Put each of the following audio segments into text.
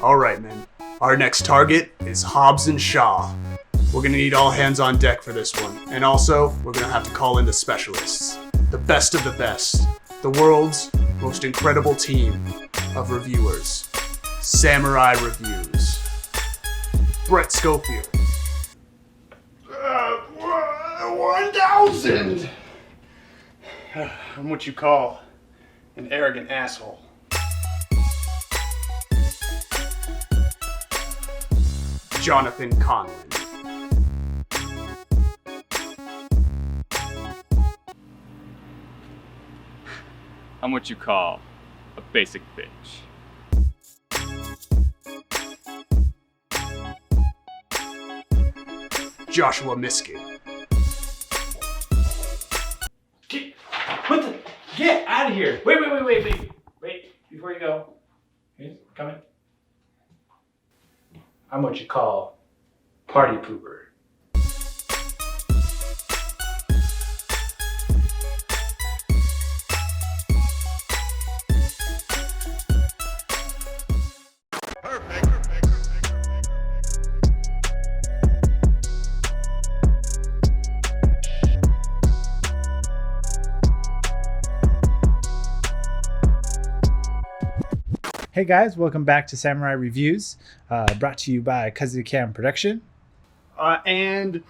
Alright, men. Our next target is Hobbs and Shaw. We're gonna need all hands on deck for this one. And also, we're gonna have to call in the specialists. The best of the best. The world's most incredible team of reviewers. Samurai Reviews. Brett Schofield. 1,000! I'm what you call an arrogant asshole. Jonathan Conlon. I'm what you call a basic bitch. Joshua Miskin. Get out of here! Wait, before you go. Here's coming. I'm what you call party pooper. Hey guys, welcome back to Samurai Reviews, brought to you by Cam Production. And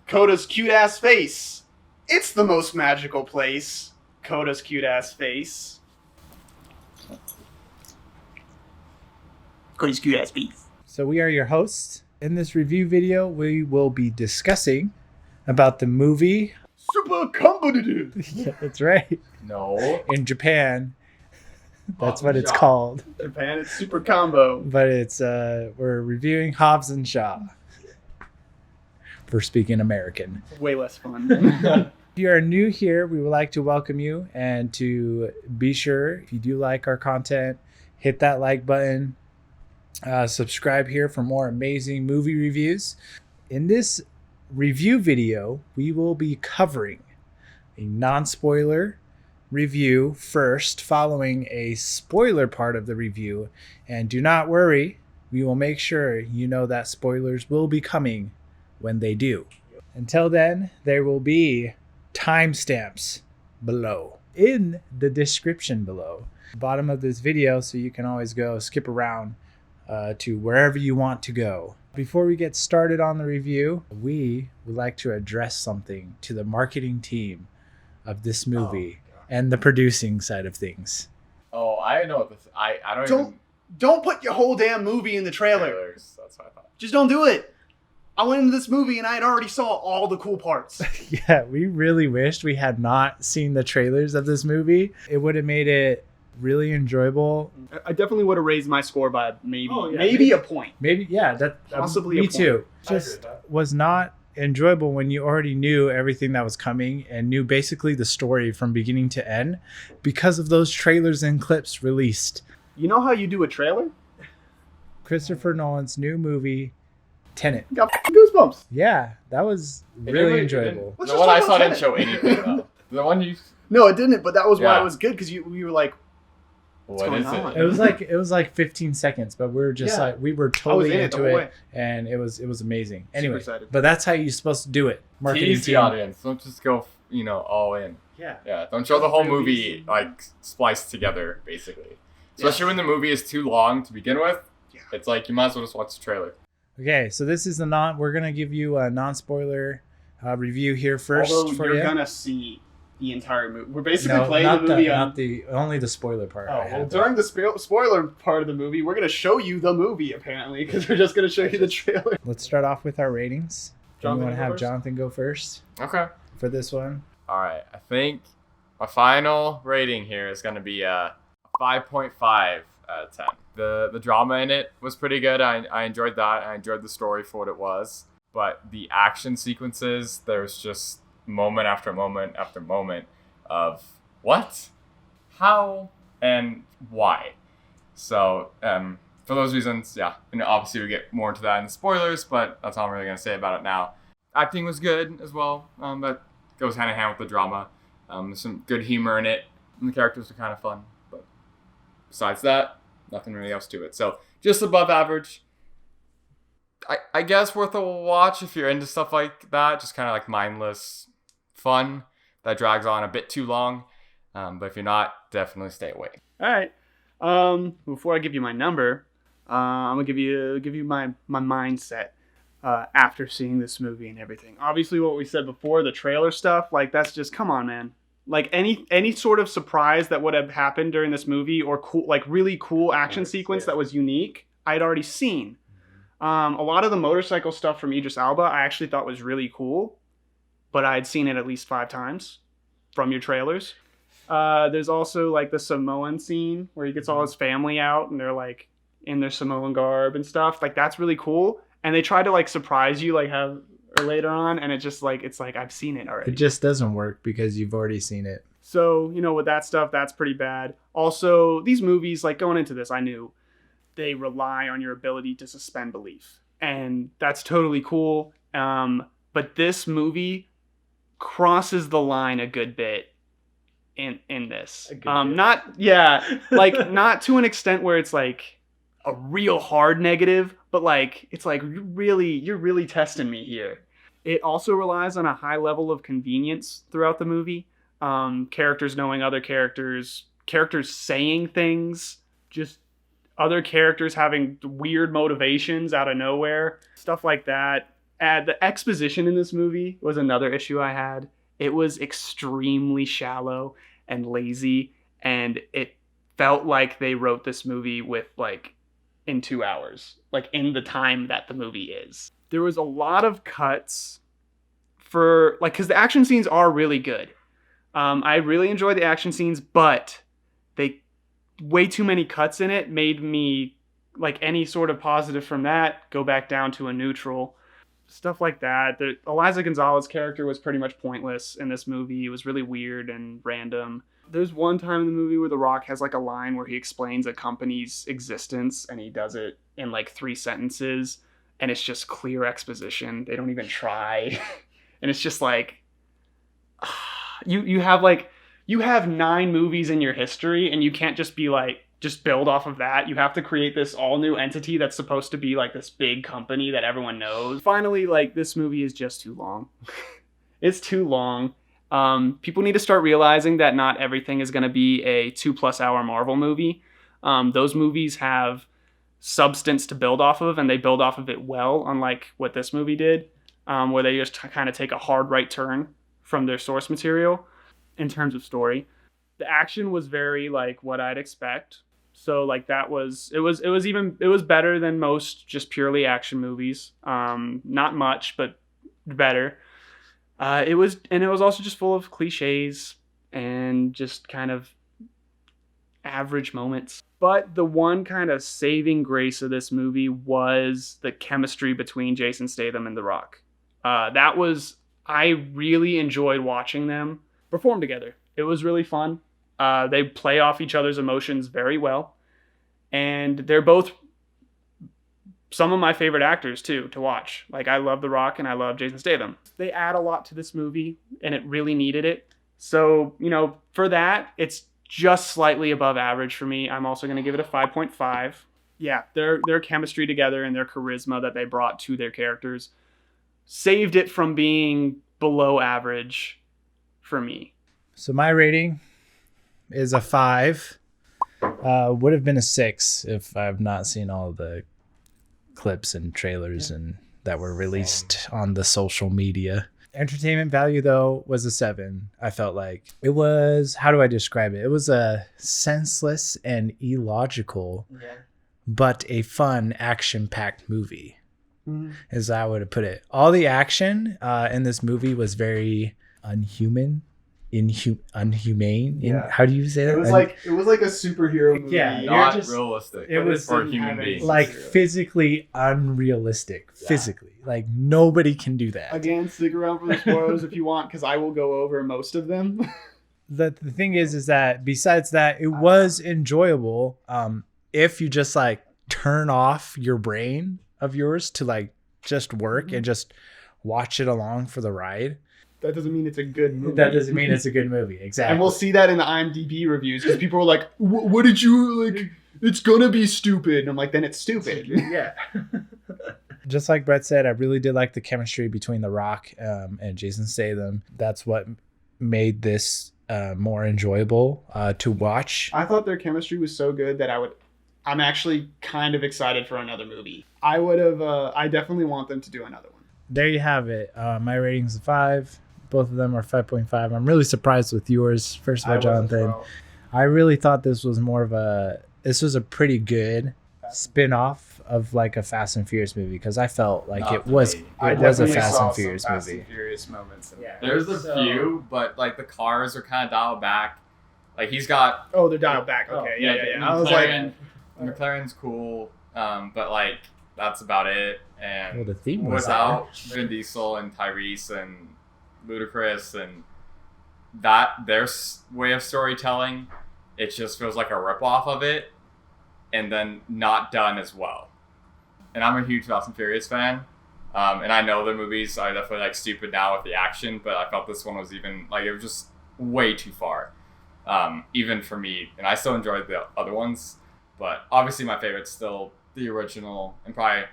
Coda's cute-ass face. It's the most magical place. Coda's cute-ass face. Coda's cute-ass face. So we are your hosts. In this review video, we will be discussing about the movie. Super competitive. Yeah, that's right. No. In Japan, that's what it's called. Japan, it's super combo. But it's we're reviewing Hobbs and Shaw. For speaking American. Way less fun. If you are new here, we would like to welcome you and to be sure, if you do like our content, hit that like button. Subscribe here for more amazing movie reviews. In this review video, we will be covering a non-spoiler review first, following a spoiler part of the review. And do not worry, we will make sure you know that spoilers will be coming when they do. Until then, there will be timestamps below in the description below, bottom of this video, so you can always go skip around to wherever you want to go. Before we get started on the review, we would like to address something to the marketing team of this movie and the producing side of things. Oh, I know what this. I Don't put your whole damn movie in the trailer. Trailers. That's what I thought. Just don't do it. I went into this movie and I had already saw all the cool parts. Yeah, we really wished we had not seen the trailers of this movie. It would have made it really enjoyable. I definitely would have raised my score by maybe a point. Maybe, yeah, that Possibly me a point. too. Just was not enjoyable when you already knew everything that was coming and knew basically the story from beginning to end because of those trailers and clips released. You know how you do a trailer? Christopher Nolan's new movie, Tenet. Got goosebumps. Yeah, that was really enjoyable. Let's The just one I talk saw about didn't show anything though. The one you. No, it didn't, but that was why Yeah. it was good, because we were like, what's What going is on? It was like 15 seconds, but we were just Yeah. we were I was totally in it the into whole it, way. and it was amazing. Anyway, excited. but that's how you're supposed to do it. Marketing Tease the team. audience. Don't just go, all in. Yeah. Yeah. Don't show the whole movie like spliced together, basically. Especially when the movie is too long to begin with. Yeah. It's like you might as well just watch the trailer. Okay, so this is we're gonna give you a non-spoiler review here first. Although for you're you. gonna see the entire movie. We're basically No, playing not the movie only the spoiler part. I have. during the spoiler part of the movie, we're gonna show you the movie, apparently, because we're just gonna show you the trailer. Let's start off with our ratings. Do you Jonathan, want to go have first? Jonathan go first Okay. for this one? All right. I think my final rating here is going to be a 5.5 out of 10. The drama in it was pretty good. I enjoyed that. I enjoyed the story for what it was. But the action sequences, there's just moment after moment after moment of what, how, and why. So for those reasons, yeah. And obviously we get more into that in the spoilers, but that's all I'm really going to say about it now. Acting was good as well. That goes hand in hand with the drama. There's some good humor in it. And the characters are kind of fun. But besides that, nothing really else to it. So just above average. I guess worth a watch if you're into stuff like that. Just kind of like mindless fun that drags on a bit too long. But if you're not, definitely stay away. All right. Before I give you my number, I'm gonna give you my mindset after seeing this movie and everything. Obviously, what we said before, the trailer stuff, like that's just come on, man. Like any sort of surprise that would have happened during this movie or cool, like really cool action sequence that was unique, I'd already seen. A lot of the motorcycle stuff from Idris Elba, I actually thought was really cool, but I had seen it at least 5 times from your trailers. There's also like the Samoan scene where he gets all his family out and they're like in their Samoan garb and stuff. Like that's really cool. And they try to like surprise you like have or later on, and it's like I've seen it already. It just doesn't work because you've already seen it. So, you know, with that stuff, that's pretty bad. Also, these movies, like going into this, I knew they rely on your ability to suspend belief. And that's totally cool. But this movie crosses the line a good bit in this. Not to an extent where it's like a real hard negative, but like it's like you're really testing me here. It also relies on a high level of convenience throughout the movie. Characters knowing other characters saying things, just other characters having weird motivations out of nowhere, stuff like that. The exposition in this movie was another issue I had. It was extremely shallow and lazy, and it felt like they wrote this movie with like in 2 hours, like in the time that the movie is. There was a lot of cuts for like, because the action scenes are really good. I really enjoy the action scenes, but they way too many cuts in it made me like any sort of positive from that go back down to a neutral. Stuff like that. Eliza Gonzalez's character was pretty much pointless in this movie. It was really weird and random. There's one time in the movie where The Rock has like a line where he explains a company's existence and he does it in like 3 sentences and it's just clear exposition. They don't even try. And it's just like you have 9 movies in your history and you can't just be like just build off of that. You have to create this all new entity that's supposed to be like this big company that everyone knows. Finally, like this movie is just too long. It's too long. People need to start realizing that not everything is going to be a 2+ hour Marvel movie. Those movies have substance to build off of, and they build off of it well, unlike what this movie did, where they just kind of take a hard right turn from their source material in terms of story. The action was very like what I'd expect. So like it was better than most just purely action movies. Not much, but better. It was also just full of cliches and just kind of average moments. But the one kind of saving grace of this movie was the chemistry between Jason Statham and The Rock. I really enjoyed watching them perform together. It was really fun. They play off each other's emotions very well. And they're both some of my favorite actors, too, to watch. Like, I love The Rock and I love Jason Statham. They add a lot to this movie, and it really needed it. So, you know, for that, it's just slightly above average for me. I'm also going to give it a 5.5. Yeah, their chemistry together and their charisma that they brought to their characters saved it from being below average for me. So my rating is a 5. Would have been a 6 if I've not seen all the clips and trailers and that were released on the social media. Entertainment value, though, was a 7. I felt like it was, how do I describe it? It was a senseless and illogical, but a fun action-packed movie, as I would have put it. All the action in this movie was very unhumane. How do you say that? It was like a superhero movie. Yeah, not realistic. It was for human beings. like physically unrealistic. Physically, like nobody can do that. Again, stick around for the spoilers if you want, because I will go over most of them. The thing is that besides that, it was enjoyable. If you just like turn off your brain of yours to like just work and just watch it along for the ride. that doesn't mean it's a good movie. That doesn't mean it's a good movie. Exactly. And we'll see that in the IMDb reviews because people are like, "What did you like? It's gonna be stupid." And I'm like, "Then it's stupid." Yeah. Just like Brett said, I really did like the chemistry between The Rock and Jason Statham. That's what made this more enjoyable to watch. I thought their chemistry was so good that I'm actually kind of excited for another movie. I definitely want them to do another one. There you have it. My rating's a 5. Both of them are 5.5. I'm really surprised with yours. First of all, Jonathan, I really thought this was a pretty good spin-off of like a Fast and Furious movie because I felt like it was a Fast and Furious movie. Furious moments. Yeah. There's a few, but like the cars are kind of dialed back. Like he's got. Oh, they're dialed back. Okay, yeah. I was like, McLaren's cool, but like that's about it. And Well, the theme was without Vin Diesel and Tyrese and Ludacris and that their way of storytelling, it just feels like a ripoff of it, and then not done as well. And I'm a huge Fast and Furious fan, and I know the movies are definitely like stupid now with the action, but I felt this one was even like it was just way too far, even for me. And I still enjoyed the other ones, but obviously my favorite's still the original, and probably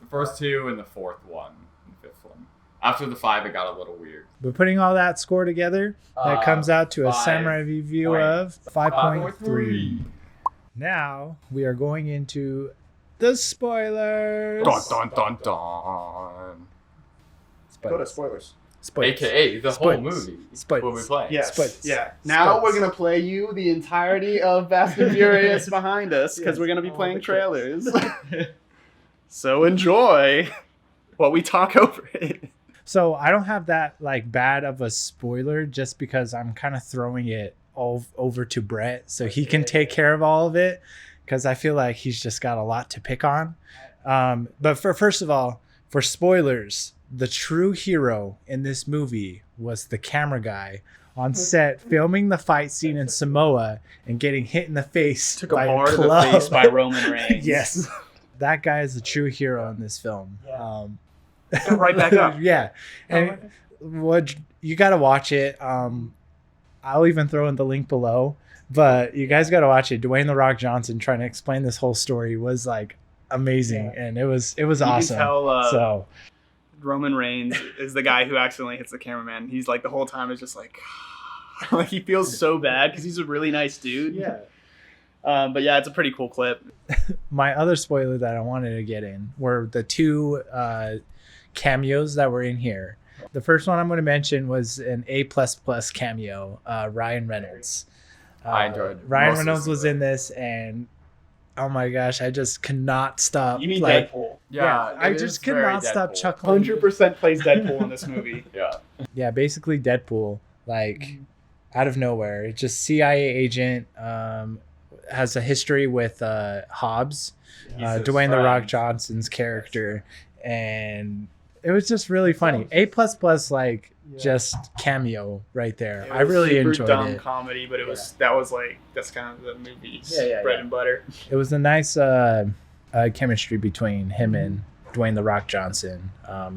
the first two and the fourth one and the fifth one. After the 5, it got a little weird. But putting all that score together, that comes out to a Samurai review of 5.3. Now we are going into the spoilers. Dun dun dun dun. go to spoilers. Spoilers. AKA the whole Spoilers. movie. Spoilers. What we play. Yes. Spoilers. Yeah. Now Spoilers. we're gonna play you the entirety of Fast and Furious behind us because we're gonna be playing trailers. So enjoy while we talk over it. So I don't have that like bad of a spoiler just because I'm kind of throwing it all over to Brett so he can take care of all of it because I feel like he's just got a lot to pick on. But first of all, for spoilers, the true hero in this movie was the camera guy on set filming the fight scene in Samoa and getting hit in the face Took a by bar to the club. face by Roman Reigns. Yes, that guy is the true hero in this film. Right back up. Yeah, and what you got to watch it. I'll even throw in the link below, but you guys got to watch it. Dwayne "The Rock" Johnson trying to explain this whole story was like amazing, and it was awesome. Can tell, So Roman Reigns is the guy who accidentally hits the cameraman. He's like the whole time is just like, like he feels so bad because he's a really nice dude. yeah. But yeah, it's a pretty cool clip. My other spoiler that I wanted to get in were the two cameos that were in here. The first one I'm going to mention was an A++ cameo, Ryan Reynolds. I enjoyed Ryan Reynolds was in this, and oh my gosh, I just cannot stop. You mean like, Deadpool? Yeah, I it just is very cannot stop Deadpool. chuckling. 100% plays Deadpool in this movie. Yeah. Yeah, basically Deadpool, like out of nowhere. It's just CIA agent, has a history with Hobbs, Dwayne "The Rock" Johnson's character, and it was just really funny. A++, like just cameo right there. I really enjoyed dumb it. comedy, but that's kind of the movie's bread and butter. It was a nice chemistry between him and Dwayne "The Rock" Johnson.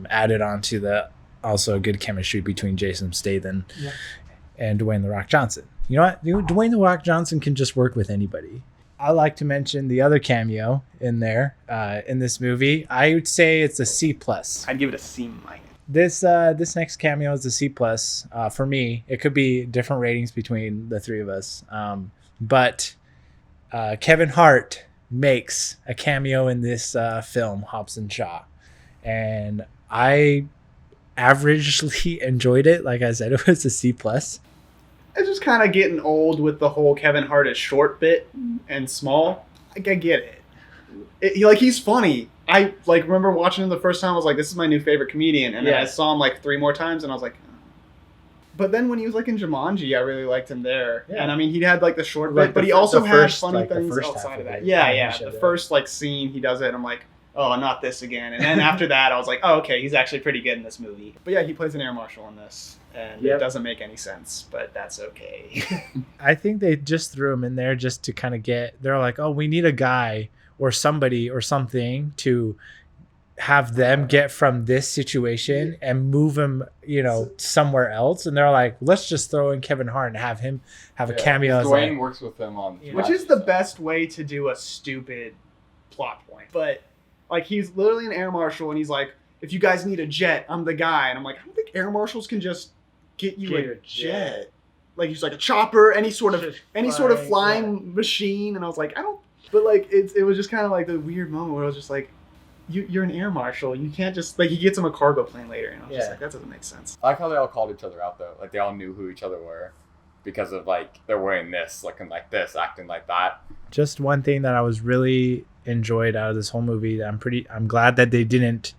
Added on to the also good chemistry between Jason Statham and Dwayne "The Rock" Johnson. You know what? Dwayne "The Rock" Johnson can just work with anybody. I like to mention the other cameo in there in this movie. I would say it's a C+. I'd give it a C-. This next cameo is a C+. For me. It could be different ratings between the three of us. But Kevin Hart makes a cameo in this film, Hobbs and Shaw. And I averagely enjoyed it. Like I said, it was a C+. It's just kind of getting old with the whole Kevin Hart is short bit and small. Like, I get it. He's funny. I remember watching him the first time. I was like, this is my new favorite comedian. And then I saw him like 3 more times, and I was like, oh. But then when he was like in Jumanji, I really liked him there. Yeah. And I mean, he had like the short bit, but he also had funny things outside of that. Yeah. The first like scene he does it, and I'm like, oh, not this again. And then after that, I was like, oh, okay, he's actually pretty good in this movie. But yeah, he plays an air marshal in this. And it doesn't make any sense, but that's okay. I think they just threw him in there just to kind of they're like, oh, we need a guy or somebody or something to have them get from this situation and move him, somewhere else. And they're like, let's just throw in Kevin Hart and have him have a cameo. Dwayne works with him on, which is the best way to do a stupid plot point. But like, he's literally an air marshal, and he's like, if you guys need a jet, I'm the guy. And I'm like, I don't think air marshals can just get you a jet. Like, he's like a chopper, any sort of flying machine. And I was like, I don't. But like, it was just kind of like the weird moment where I was just like, you're an air marshal. You can't just like, he gets him a cargo plane later, and I was just like, that doesn't make sense. I like how they all called each other out though. Like, they all knew who each other were because of like, they're wearing this, looking like this, acting like that. Just one thing that I was really enjoyed out of this whole movie that I'm glad that they didn't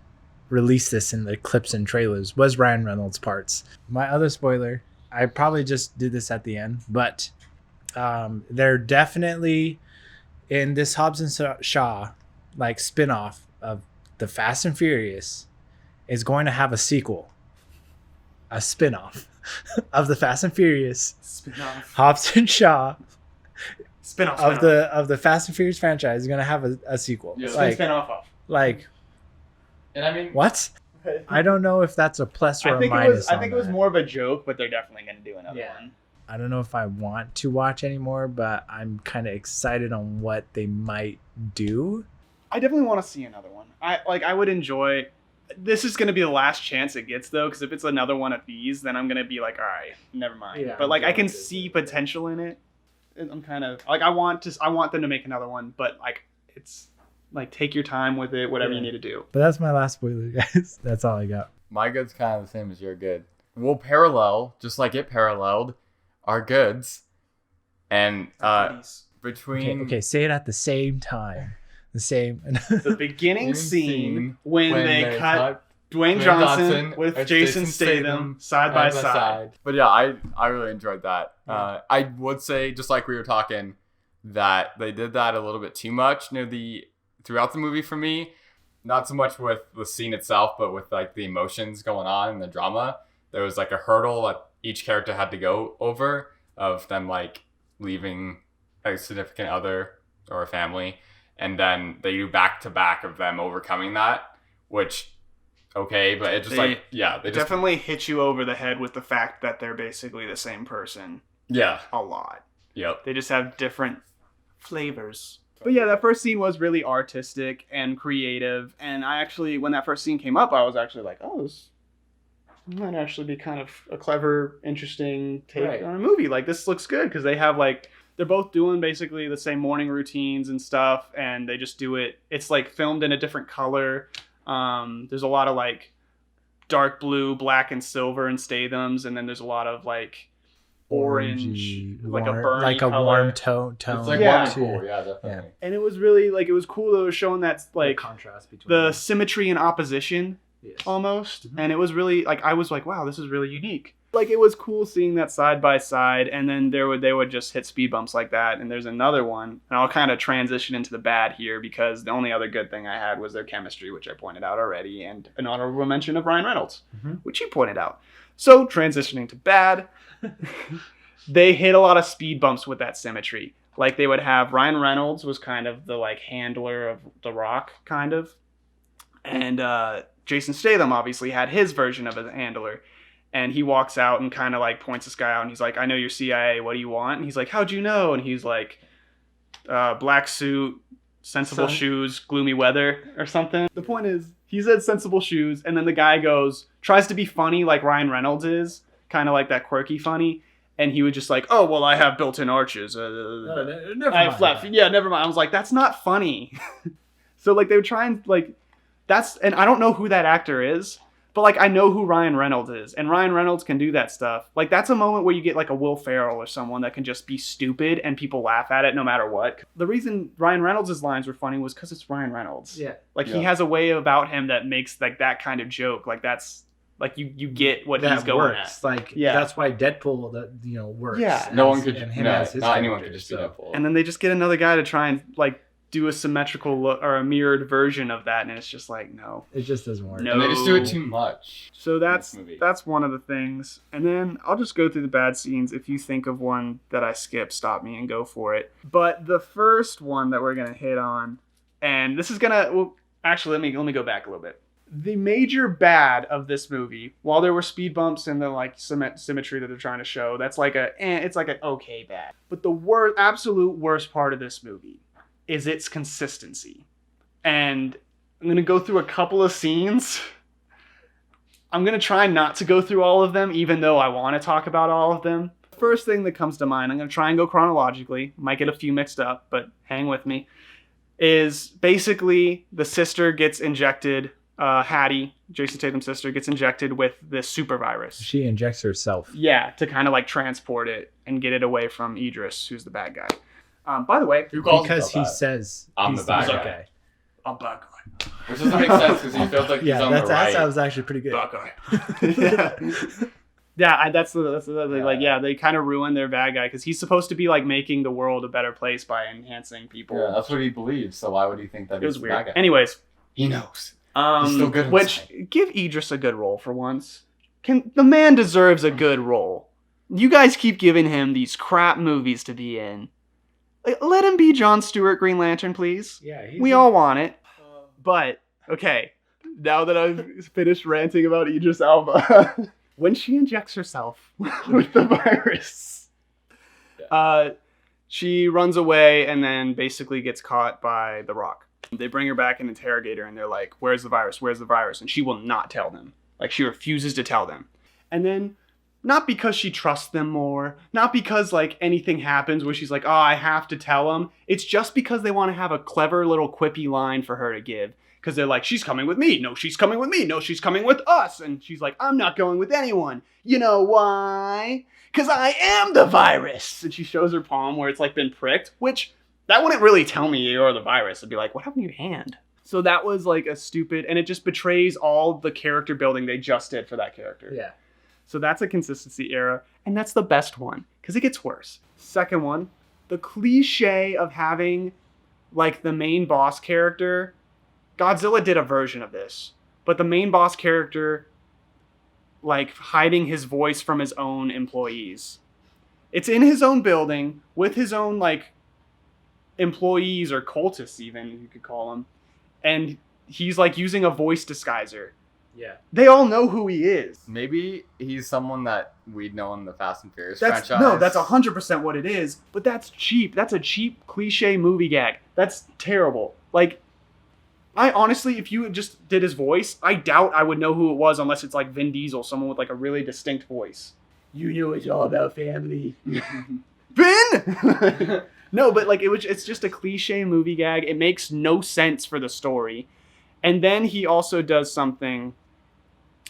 release this in the clips and trailers was Ryan Reynolds' parts. My other spoiler, I probably just did this at the end, but they're definitely in this Hobbs and Shaw like spinoff of the Fast and Furious is going to have a sequel, a spinoff of the Fast and Furious Spinoff. Hobbs and Shaw Spinoff. of the Fast and Furious franchise is going to have a sequel. Yeah. Spinoff off. Like, And I mean, what? I don't know if that's a plus or a minus. I think it was more of a joke, but they're definitely going to do another one. I don't know if I want to watch anymore, but I'm kind of excited on what they might do. I definitely want to see another one. I would enjoy. This is going to be the last chance it gets, though, because if it's another one of these, then I'm going to be like, all right, never mind. Yeah, but like, I can see potential in it. I'm kind of like, I want them to make another one, but like, it's like, take your time with it, whatever you need to do. But that's my last spoiler, guys. That's all I got. my good's kind of the same as your good. We'll parallel, just like it paralleled, our goods. And between... Okay, say it at the same time. The same. The beginning scene when they cut Dwayne Johnson with Jason Statham side by side. But yeah, I really enjoyed that. I would say, just like we were talking, that they did that a little bit too much throughout the movie for me. Not so much with the scene itself, but with like the emotions going on and the drama. There was like a hurdle that each character had to go over of them like leaving a significant other or a family. And then they do back to back of them overcoming that, which, okay, but it just they definitely hit you over the head with the fact that they're basically the same person. Yeah. A lot. Yep. They just have different flavors. But yeah, that first scene was really artistic and creative. And I actually, when that first scene came up, I was actually like, oh, this might actually be kind of a clever, interesting take on a movie. Like, this looks good because they have like... They're both doing basically the same morning routines and stuff, and they just do it. It's like filmed in a different color. There's a lot of like dark blue, black, and silver in Statham's, and then there's a lot of like orange, like a burnt, like a color. Warm tone. It's like warm and cool, yeah, definitely. Yeah. And it was really like, it was cool though, showing that like the contrast between the symmetry and opposition, almost. Mm-hmm. And it was really like, I was like, wow, this is really unique. Like, it was cool seeing that side by side, and then they would just hit speed bumps like that. And there's another one, and I'll kind of transition into the bad here because the only other good thing I had was their chemistry, which I pointed out already, and an honorable mention of Ryan Reynolds, which you pointed out. So transitioning to bad, they hit a lot of speed bumps with that symmetry. Like, they would have Ryan Reynolds was kind of the like handler of The Rock, kind of, and Jason Statham obviously had his version of a handler. And he walks out and kind of like points this guy out, and he's like, I know you're CIA, what do you want? And he's like, how'd you know? And he's like, black suit, sensible shoes, gloomy weather, or something. The point is, he said sensible shoes, and then the guy tries to be funny like Ryan Reynolds is, kind of like that quirky funny, and he would just like, oh, well, I have built-in arches. Never I have flat feet. Yeah, never mind. I was like, that's not funny. So like, they would try and like, and I don't know who that actor is, but, like, I know who Ryan Reynolds is, and Ryan Reynolds can do that stuff. Like, that's a moment where you get, like, a Will Ferrell or someone that can just be stupid and people laugh at it no matter what. The reason Ryan Reynolds' lines were funny was because it's Ryan Reynolds. Yeah. Like, he has a way about him that makes, like, that kind of joke. Like, that's... Like, you get what he's going at. Like, that's why Deadpool, works. Yeah. No one could... not anyone could just be Deadpool. And then they just get another guy to try and, like... do a symmetrical look or a mirrored version of that, and it's just like, no, it just doesn't work. No, and they just do it too much. So that's one of the things. And then I'll just go through the bad scenes. If you think of one that I skip, stop me and go for it. But the first one that we're gonna hit on, and this is gonna Actually, let me go back a little bit. The major bad of this movie, while there were speed bumps and the like symmetry that they're trying to show, that's like it's like an okay bad. But the absolute worst part of this movie is its consistency. And I'm going to go through a couple of scenes. I'm going to try not to go through all of them, even though I want to talk about all of them. First thing that comes to mind, I'm going to try and go chronologically. Might get a few mixed up, but hang with me. Is basically the sister gets injected, Hattie, Jason Tatum's sister, gets injected with this super virus. She injects herself. Yeah, to kind of like transport it and get it away from Idris, who's the bad guy. By the way, Because he says I'm he's the bad guy. I'm bad guy. Which doesn't make sense because he feels like he's on the right. That was actually pretty good. Bad guy. Yeah, that's like, they kind of ruin their bad guy because he's supposed to be like making the world a better place by enhancing people. Yeah, that's what he believes. So why would he think that It was he's weird. the bad guy? Anyways, He knows. He's still good which give Idris a good role for once. The man deserves a good role. You guys keep giving him these crap movies to be in. Let him be Jon Stewart Green Lantern, please. Yeah, We all want it. But okay, now that I've finished ranting about Idris Elba. When she injects herself with the virus, she runs away and then basically gets caught by The Rock. They bring her back and interrogate her, and they're like, where's the virus? Where's the virus? And she will not tell them. Like, she refuses to tell them. And then, not because she trusts them more, not because, like, anything happens where she's like, oh, I have to tell them. It's just because they want to have a clever little quippy line for her to give. Because they're like, she's coming with me. No, she's coming with me. No, she's coming with us. And she's like, I'm not going with anyone. You know why? Because I am the virus. And she shows her palm where it's like been pricked, which that wouldn't really tell me you're the virus. It'd be like, what happened to your hand? So that was like a stupid, and it just betrays all the character building they just did for that character. Yeah. So that's a consistency error. And that's the best one because it gets worse. Second one, the cliche of having like the main boss character. Godzilla did a version of this, but the main boss character, like, hiding his voice from his own employees. It's in his own building with his own, like, employees or cultists even, you could call them. And he's, like, using a voice disguiser. Yeah. They all know who he is. Maybe he's someone that we'd know in the Fast and Furious franchise. No, that's 100% what it is, but that's cheap. That's a cheap cliche movie gag. That's terrible. Like, I honestly, if you just did his voice, I doubt I would know who it was unless it's like Vin Diesel, someone with like a really distinct voice. You know it's all about family. Vin! No, but like it's just a cliche movie gag. It makes no sense for the story. And then he also does something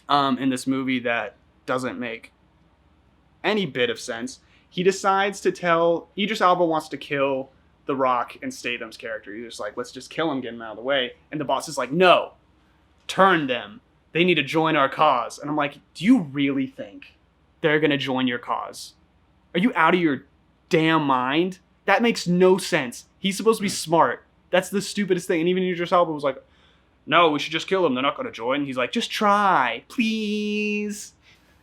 in this movie that doesn't make any bit of sense. He decides to tell Idris Elba wants to kill The Rock and Statham's character. He's just like, let's just kill him, get him out of the way. And the boss is like, no, turn them. They need to join our cause. And I'm like, do you really think they're going to join your cause? Are you out of your damn mind? That makes no sense. He's supposed to be smart. That's the stupidest thing. And even Idris Elba was like, no, we should just kill them. They're not going to join. And he's like, just try, please.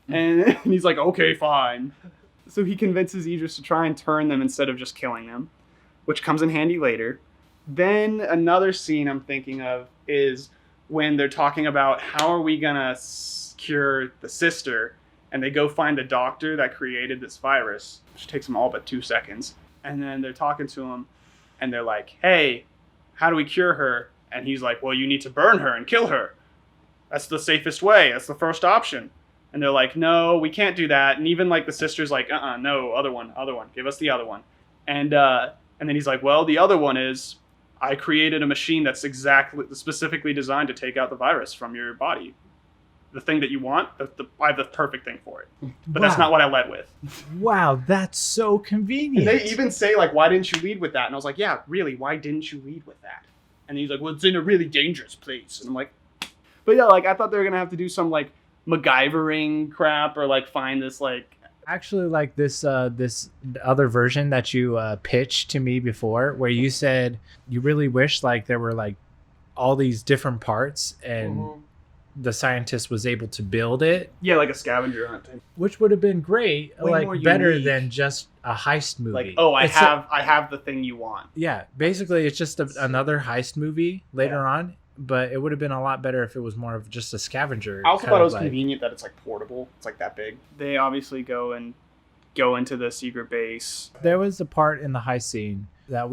And he's like, okay, fine. So he convinces Idris to try and turn them instead of just killing them, which comes in handy later. Then another scene I'm thinking of is when they're talking about how are we going to cure the sister, and they go find the doctor that created this virus, which takes them all but 2 seconds. And then they're talking to him, and they're like, hey, how do we cure her? And he's like, well, you need to burn her and kill her. That's the safest way. That's the first option. And they're like, no, we can't do that. And even like the sister's like, no, other one. Give us the other one. And then he's like, well, the other one is I created a machine that's specifically designed to take out the virus from your body. The thing that you want, I have the perfect thing for it. But that's not what I led with. Wow, that's so convenient. And they even say, like, why didn't you lead with that? And I was like, yeah, really, why didn't you lead with that? And he's like, well, it's in a really dangerous place. And I'm like, but yeah, like, I thought they were going to have to do some, like, MacGyvering crap or, like, find this, like... Actually, like, this other version that you pitched to me before, where you said you really wish, like, there were, like, all these different parts and the scientist was able to build it. Yeah, like a scavenger hunt thing. Which would have been great, Way like, more better unique. than just a heist movie. Like, oh, I have the thing you want. Yeah, basically it's just another heist movie later on, but it would have been a lot better if it was more of just a scavenger. I also kind thought it of was like- convenient that it's like portable. It's like that big. They obviously go into the secret base. There was a part in the heist scene that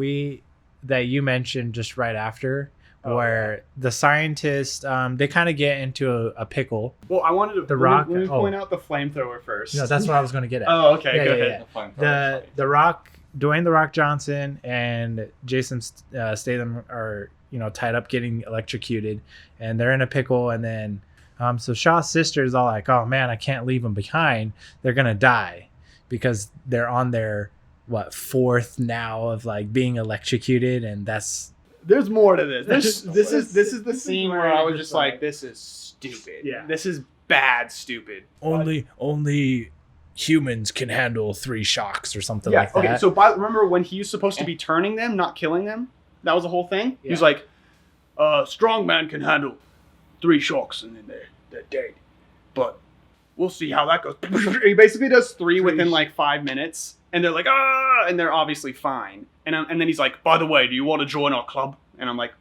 you mentioned just right after, where the scientists they kind of get into a pickle. Well, I wanted to The Rock- Let me oh. point out the flamethrower first. No, that's what I was going to get at. Oh, okay. Yeah, Go yeah, ahead. yeah. The Rock, Dwayne the Rock Johnson, and Jason Statham are tied up getting electrocuted, and they're in a pickle. And then so Shaw's sister is all like, "Oh man, I can't leave them behind. They're gonna die," because they're on their fourth now of like being electrocuted, and There's more to this. This is the scene where I was just like, this is stupid. Yeah. This is bad stupid. only humans can handle 3 shocks or something like that. Okay, so remember when he was supposed to be turning them, not killing them? That was the whole thing? He was Yeah. like, strong man can handle 3 shocks and then they're dead. But we'll see how that goes. He basically does 3 within like 5 minutes. And they're like, ah, and they're obviously fine. And then he's like, by the way, do you want to join our club? And I'm like,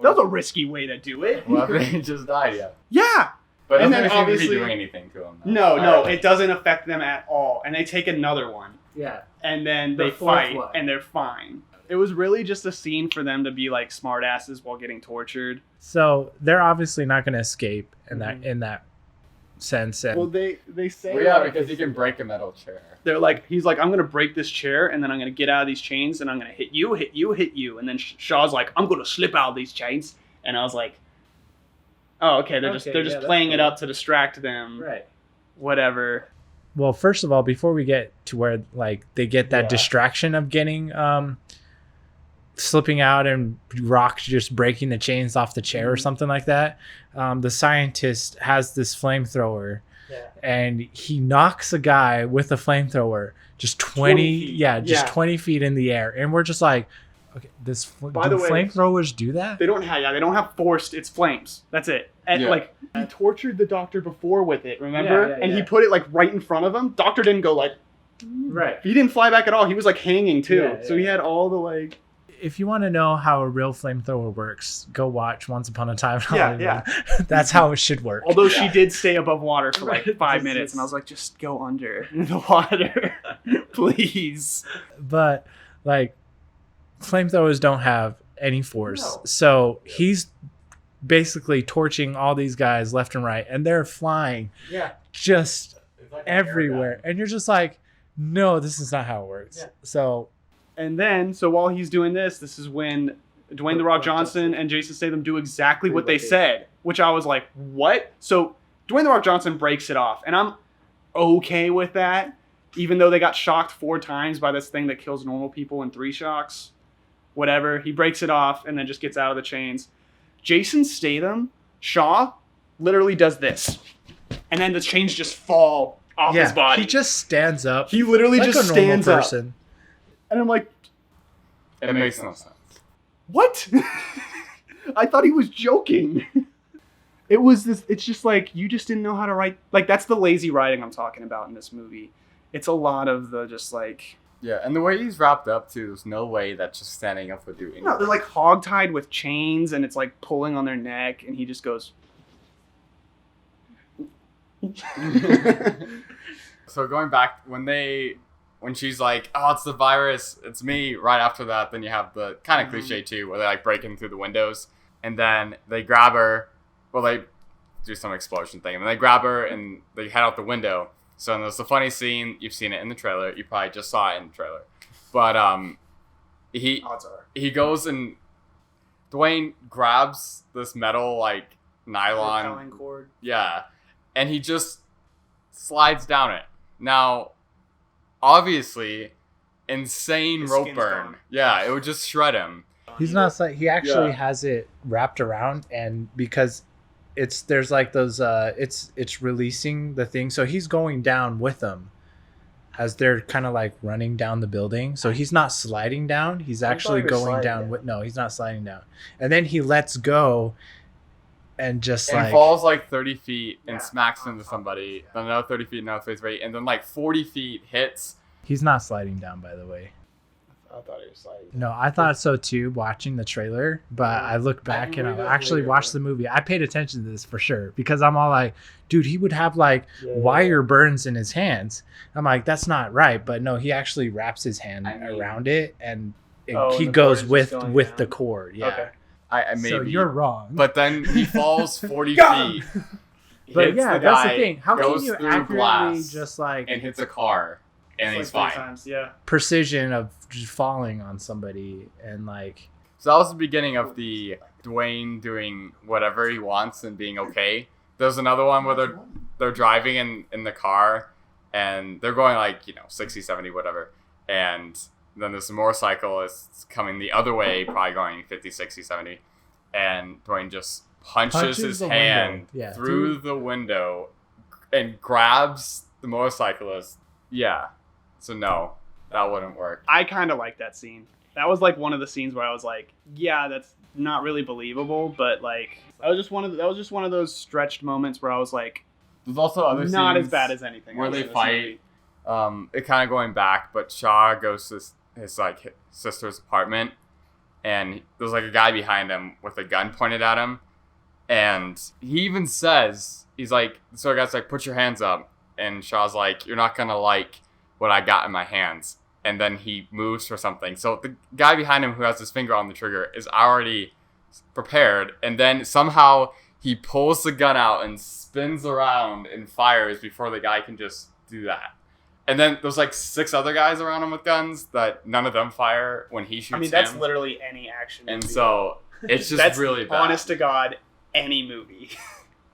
that was a risky way to do it. Well, they just died, yeah. Yeah. But it And doesn't then seem to be obviously- doing anything to them. No, it doesn't affect them at all. And they take another one. Yeah. And then The they fourth fight, one. and they're fine. It was really just a scene for them to be like smartasses while getting tortured. So they're obviously not going to escape in that sense. And Well, they say Well, yeah, because you can break a metal chair. they're like, he's like, I'm gonna break this chair, and then I'm gonna get out of these chains, and I'm gonna hit you, and then Shaw's like, I'm gonna slip out of these chains, and I was like, oh, okay, they're just that's playing it cool. up to distract them, right. whatever. Well, first of all, before we get to where like they get that distraction of getting slipping out and Rock just breaking the chains off the chair or something like that, the scientist has this flamethrower, and he knocks a guy with a flamethrower just 20 feet. 20 feet in the air, and we're just like, okay, do the way- flamethrowers do that? They don't have forced. It's flames. That's it. And Yeah. like he tortured the doctor before with it, remember? Yeah, and he yeah. put it like right in front of him. Doctor didn't go like. Right. He didn't fly back at all. He was like hanging too. Yeah, So he had all the like. If you want to know how a real flamethrower works, go watch Once Upon a Time in Yeah, Hollywood. That's how it should work. Although she did stay above water for like Right. 5 minutes, and I was like, just go under the water, please. But like flamethrowers don't have any force. No. So he's basically torching all these guys left and right, and they're flying just everywhere. And you're just like, no, this is not how it works. Yeah. So And then, so while he's doing this is when Dwayne The Rock Johnson and Jason Statham do exactly what they said, which I was like, what? So Dwayne The Rock Johnson breaks it off, and I'm okay with that, even though they got shocked 4 times by this thing that kills normal people in 3 shocks. Whatever. He breaks it off and then just gets out of the chains. Jason Statham, Shaw, literally does this. And then the chains just fall off his body. he just stands up. He literally like just a normal stands up. person. And I'm like, It makes no sense. what? I thought he was joking. It was this, it's just like, you just didn't know how to write. Like, that's the lazy writing I'm talking about in this movie. It's a lot of the just like, Yeah, and the way he's wrapped up too, there's no way that just standing up would do anything. no, they're like hogtied with chains and it's like pulling on their neck and he just goes. So going back, when she's like, oh, it's the virus, it's me, right after that, then you have the kind of cliche too, where they like break in through the windows, and then they grab her, well, they do some explosion thing, and they grab her and they head out the window. So there's the funny scene, you've seen it in the trailer, you probably just saw it in the trailer, but Odds are. he goes and Dwayne grabs this metal like nylon Repelling cord. yeah, and he just slides down it. Now, obviously, insane His rope skin's burn. gone. Yeah, it would just shred him. He's not like he actually Yeah. has it wrapped around, and because there's like those it's releasing the thing, so he's going down with them as they're kind of like running down the building. So he's not sliding down. He's actually he was going sliding down down. with he's not sliding down. And then he lets go and just And like falls like 30 feet and Yeah. smacks into somebody. Then another 30 feet, another 30 feet, and then like 40 feet hits. he's not sliding down, by the way. I thought it was like. No, I thought so too watching the trailer, but I looked back and I actually watched the movie. I paid attention to this for sure because I'm all like, dude, he would have like wire burns in his hands. I'm like, that's not right. But no, he actually wraps his hand around it and he goes with the cord. Yeah. Okay. I maybe. So you're wrong. But then he falls 40 feet. But hits yeah, the that's the guy, thing. How can goes you through accurately glass just like and hits a car and he's like 3 fine. times, yeah. precision of just falling on somebody and like So that was the beginning of the Dwayne doing whatever he wants and being okay. There's another one where they're driving in the car and they're going like, 60, 70, whatever. And then there's a motorcyclist coming the other way, probably going 50, 60, 70. And Dwayne just punches his the hand window. Yeah. through the window and grabs the motorcyclist. Yeah. So no, that wouldn't work. I kind of like that scene. That was like one of the scenes where I was like, yeah, that's not really believable, but like that was just one of those stretched moments where I was like, There's also other not scenes as bad as anything where else they in this fight. movie. It kind of going back, but Shaw goes to his like sister's apartment, and there's like a guy behind him with a gun pointed at him, and he even says, he's like, so the guy's like, put your hands up, and Shaw's like, you're not gonna like what I got in my hands, and then he moves for something. So the guy behind him who has his finger on the trigger is already prepared, and then somehow he pulls the gun out and spins around and fires before the guy can just do that. And then there's like 6 other guys around him with guns that none of them fire when he shoots I mean, that's him. literally any action movie. And so it's just that's really bad. honest to God, any movie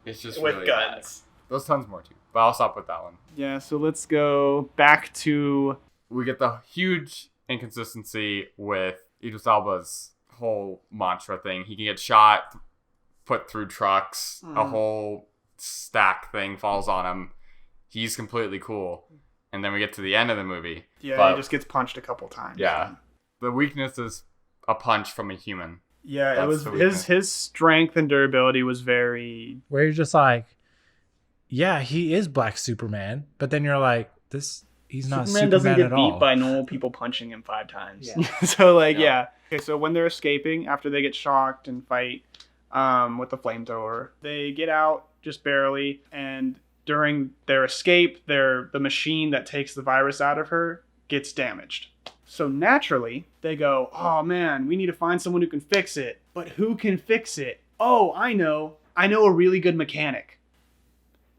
It's just with really guns. bad. There's tons more too, but I'll stop with that one. Yeah, so let's go back to We get the huge inconsistency with Idris Elba's whole mantra thing. He can get shot, put through trucks, a whole stack thing falls on him. He's completely cool. And then we get to the end of the movie. he but, just gets punched a couple times. Yeah. The weakness is a punch from a human. Yeah, it That's was the weakness. his strength and durability was very. where you're just like, yeah, he is Black Superman, but then you're like, he's not Superman doesn't get at beat all. by normal people punching him 5 times. Yeah. So like, Yeah. yeah. Okay, so when they're escaping after they get shocked and fight with the flamethrower, they get out just barely, and during their escape, the machine that takes the virus out of her gets damaged. So naturally, they go, oh man, we need to find someone who can fix it. But who can fix it? Oh, I know a really good mechanic.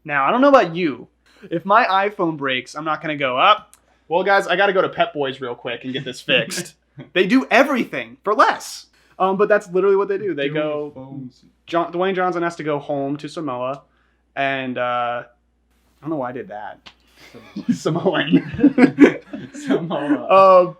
Now, I don't know about you. If my iPhone breaks, I'm not going to go up. Well, guys, I got to go to Pep Boys real quick and get this fixed. They do everything for less. But that's literally what they do. They go, Dwayne Johnson has to go home to Samoa. And I don't know why I did that. Samoan. Samoa.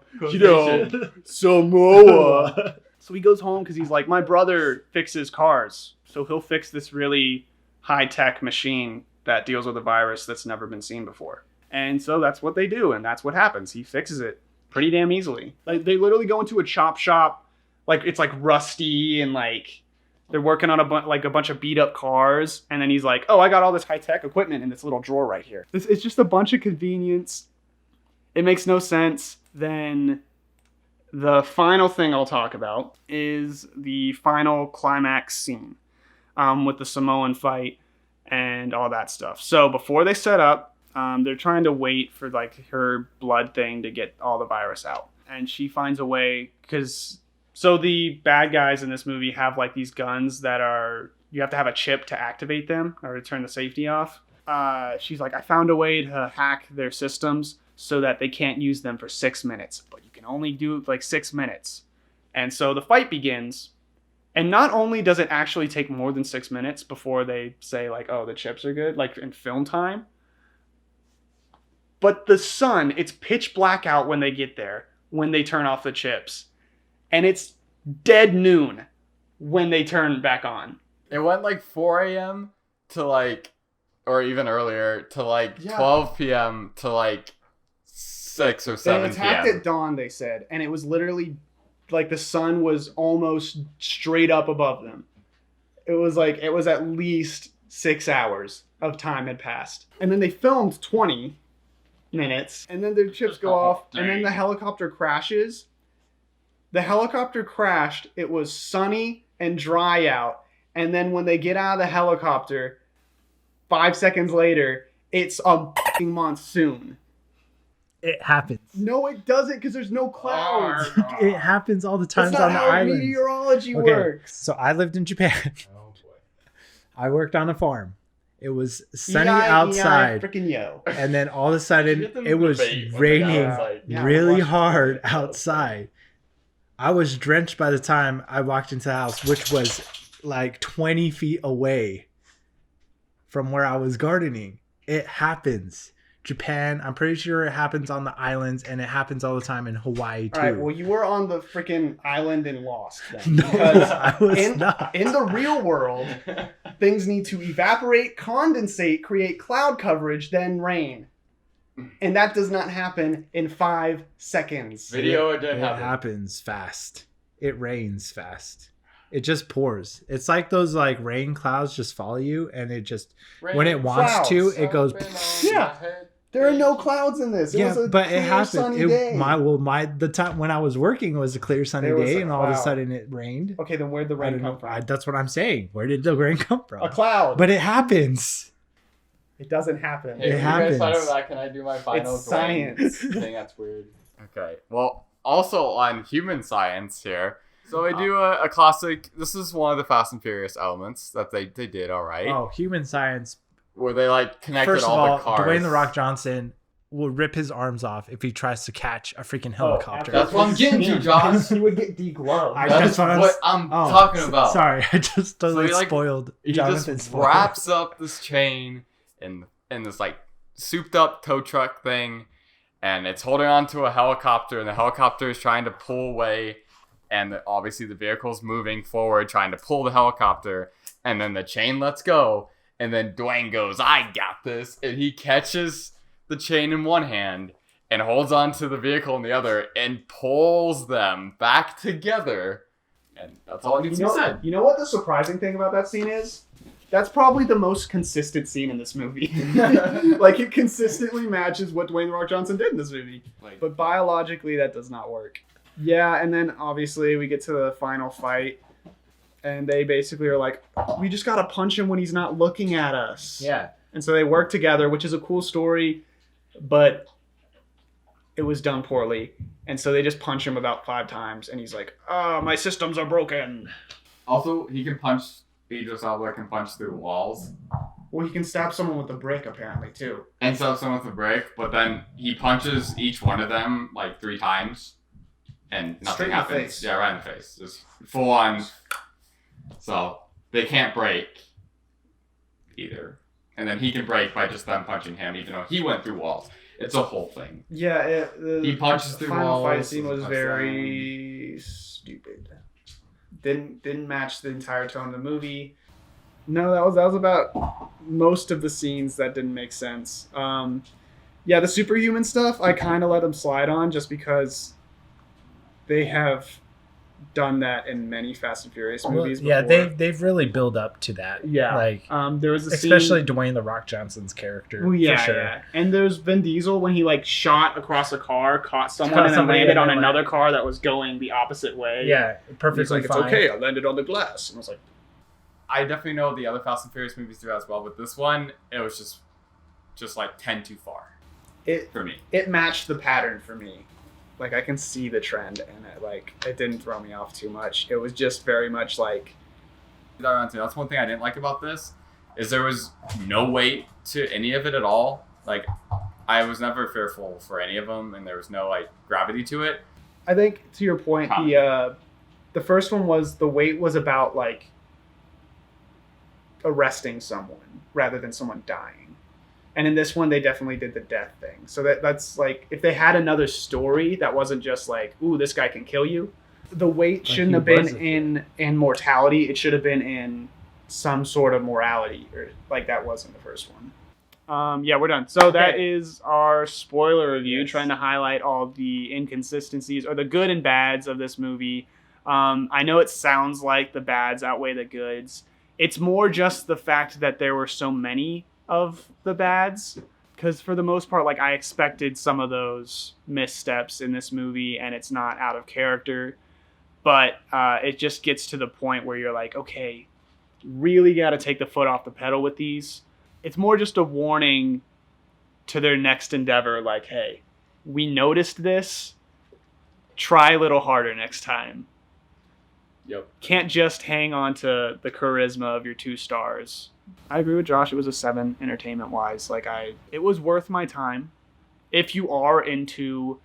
Samoa. So he goes home because he's like, my brother fixes cars. So he'll fix this really high-tech machine that deals with a virus that's never been seen before. And so that's what they do, and that's what happens. He fixes it pretty damn easily. Like, they literally go into a chop shop, like it's like rusty and like they're working on a bunch of beat up cars, and then he's like, "Oh, I got all this high tech equipment in this little drawer right here." It's just a bunch of convenience. It makes no sense. Then the final thing I'll talk about is the final climax scene with the Samoan fight and all that stuff. So before they set up, they're trying to wait for like her blood thing to get all the virus out, and she finds a way because. So the bad guys in this movie have like these guns that you have to have a chip to activate them or to turn the safety off. She's like, I found a way to hack their systems so that they can't use them for 6 minutes, but you can only do like 6 minutes. And so the fight begins. And not only does it actually take more than 6 minutes before they say like, oh, the chips are good, like in film time, but the sun, it's pitch black out when they get there, when they turn off the chips. And it's dead noon when they turn back on. It went like 4 a.m. to like, or even earlier, to like 12 p.m. to like 6 or 7 They attacked p.m. at dawn, they said. And it was literally like the sun was almost straight up above them. It was at least 6 hours of time had passed. And then they filmed 20 minutes. And then their chips go off. And then the helicopter crashes. The helicopter crashed. It was sunny and dry out. And then when they get out of the helicopter, 5 seconds later, it's a fucking monsoon. It happens. No, it doesn't, because there's no clouds. It happens all the That's times not on the how islands. meteorology Okay, works. so I lived in Japan. Oh boy. I worked on a farm. It was sunny E-I, outside, freaking yo. and then all of a sudden Get them it was debate when raining they got outside. Yeah, really watch- hard outside. I was drenched by the time I walked into the house, which was like 20 feet away from where I was gardening. It happens. Japan, I'm pretty sure it happens on the islands, and it happens all the time in Hawaii too. All right, well, you were on the freaking island and lost then. No, Because I was in, not. in the real world, things need to evaporate, condensate, create cloud coverage, then rain. And that does not happen in 5 seconds. Video, it did It happen. happens fast. It rains fast. It just pours. It's like those like rain clouds just follow you, and it just when it wants to, Clouds. it goes. Yeah. There are no clouds in this. It Yeah, was a but clear, it happened. sunny day. The time when I was working was a clear sunny There was day, a and all of a cloud. sudden it rained. Okay, then where'd the I rain don't come know. from? That's what I'm saying. Where did the rain come from? A cloud. But it happens. It doesn't happen. Hey, It if you guys thought happens. of that, can I do my final It's science. thing? That's weird. Okay. Well, also on human science here. So I do a classic. This is one of the Fast and Furious elements that they did all right. Oh, human science. Where they like connected First of all all, the cars. Dwayne the Rock Johnson will rip his arms off if he tries to catch a freaking helicopter. That's what I'm getting to, Josh. He would get degloved. That's what I'm talking about. Sorry, I just totally he, like, spoiled He Jonathan's just spoil. wraps up this chain in this like souped up tow truck thing, and it's holding on to a helicopter, and the helicopter is trying to pull away, and obviously the vehicle's moving forward trying to pull the helicopter, and then the chain lets go, and then Dwayne goes, "I got this," and he catches the chain in one hand and holds on to the vehicle in the other and pulls them back together, and that's all it needs to be said. You know what the surprising thing about that scene is? That's probably the most consistent scene in this movie. Like, it consistently matches what Dwayne The Rock Johnson did in this movie. But biologically, that does not work. Yeah, and then obviously we get to the final fight, and they basically are like, we just gotta punch him when he's not looking at us. Yeah. And so they work together, which is a cool story, but it was done poorly. And so they just punch him about 5 times, and he's like, "Oh, my systems are broken." Also, he can punch. Idris Elba can punch through walls Well, he can stab someone with a brick, apparently, too. and stab someone with a brick, but then he punches each one of them like 3 times, and nothing Straight in the happens. face. Yeah, right in the face, just full on. So they can't break either, and then he can break by just them punching him, even though he went through walls. It's a whole thing. Yeah, He punches through final fight walls, scene was that's very stupid. Didn't match the entire tone of the movie. No, that was about most of the scenes that didn't make sense. Yeah, the superhuman stuff I kind of let them slide on just because they have done that in many Fast and Furious movies Yeah, before. they've really built up to that. Yeah, Like there was a especially scene, Dwayne the Rock Johnson's character. well, yeah, for sure. yeah. And there's Vin Diesel when he like shot across a car, caught someone, Caught and then somebody landed and on then another landed. car that was going the opposite way. Yeah, perfectly He's like, fine. "It's okay, I landed on the glass." And I was like, I definitely know the other Fast and Furious movies do as well, but this one, it was just like 10 too far it for me. it matched the pattern for me. Like, I can see the trend in it. Like, it didn't throw me off too much. It was just very much like, That's one thing I didn't like about this, is there was no weight to any of it at all. Like, I was never fearful for any of them, and there was no like gravity to it. I think to your point, Huh. the first one was the weight was about like arresting someone rather than someone dying. And in this one, they definitely did the death thing. So that's like, if they had another story that wasn't just like, "Ooh, this guy can kill you," the weight shouldn't he have been was in mortality. It should have been in some sort of morality, or like that was in the first one. Yeah, we're done. So that is our spoiler review, trying to highlight all the inconsistencies or the good and bads of this movie. I know it sounds like the bads outweigh the goods. It's more just the fact that there were so many of the bads, because for the most part, like, I expected some of those missteps in this movie, and it's not out of character. But it just gets to the point where you're like, okay, really got to take the foot off the pedal with these. It's more just a warning to their next endeavor, like, hey, we noticed this. Try a little harder next time. Yep. Can't just hang on to the charisma of your 2 stars. I agree with Josh. It was a 7 entertainment-wise. It was worth my time. If you are into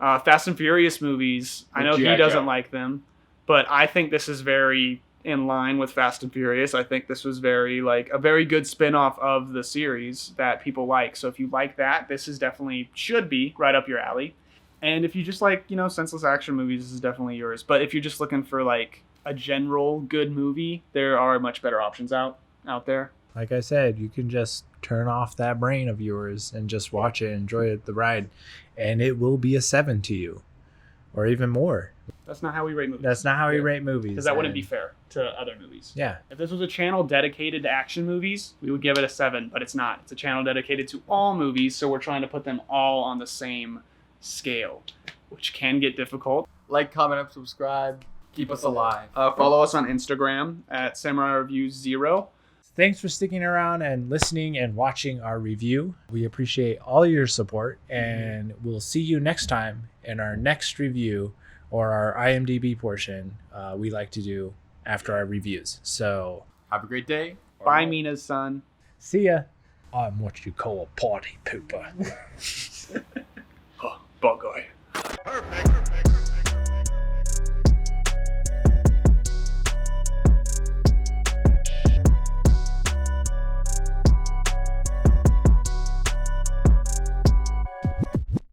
Fast and Furious movies, I know he doesn't like them, but I think this is very in line with Fast and Furious. I think this was a very good spin-off of the series that people like. So if you like that, this is definitely should be right up your alley. And if you just like, senseless action movies, this is definitely yours. But if you're just looking for like a general good movie, there are much better options out there. Like I said, you can just turn off that brain of yours and just watch it, enjoy the ride, and it will be a 7 to you, or even more. That's not how we rate movies. That's not how we rate movies. Because that wouldn't be fair to other movies. Yeah. If this was a channel dedicated to action movies, we would give it a 7, but it's not. It's a channel dedicated to all movies, so we're trying to put them all on the same scale, which can get difficult. Like, comment, and subscribe. Keep us alive. Follow us on Instagram at Samurai Reviews 0. Thanks for sticking around and listening and watching our review. We appreciate all your support, and we'll see you next time in our next review, or our IMDb portion we like to do after our reviews. So Have a great day. Bye, Mina's son. see ya. I'm what you call a party pooper. Bug guy. Perfect.